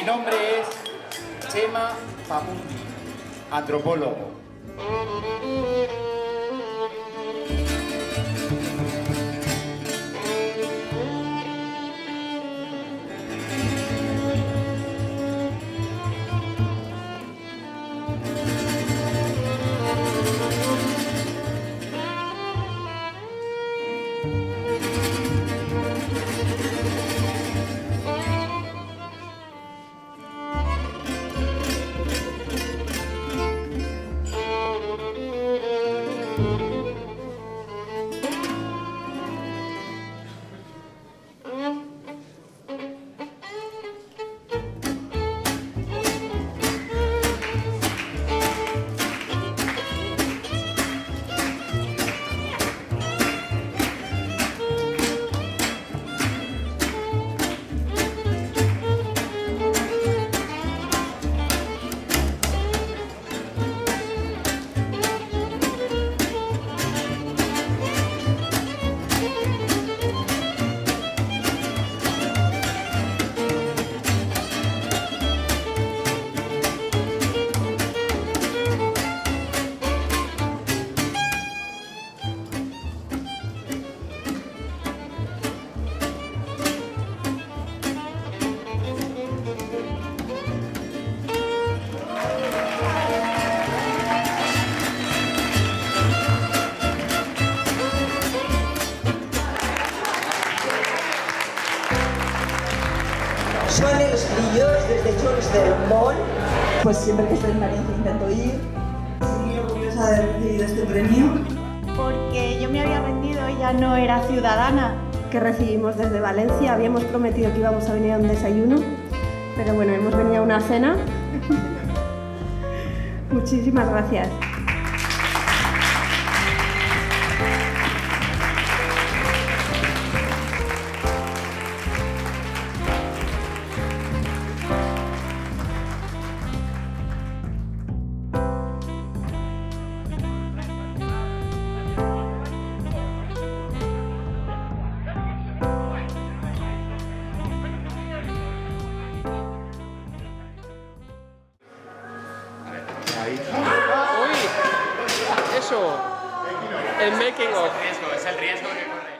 Mi nombre es Chema Famundi, antropólogo. Son els millors des de Jocs del Món. Pues siempre que estoy en Valencia intento ir. Estoy muy orgullosa de haber recibido este premio. Porque yo me había rendido y ya no era ciudadana. Que recibimos desde Valencia. Habíamos prometido que íbamos a venir a un desayuno, pero bueno, hemos venido a una cena. Muchísimas gracias. ¡Uy! Eso. El making of. Es el riesgo que corre.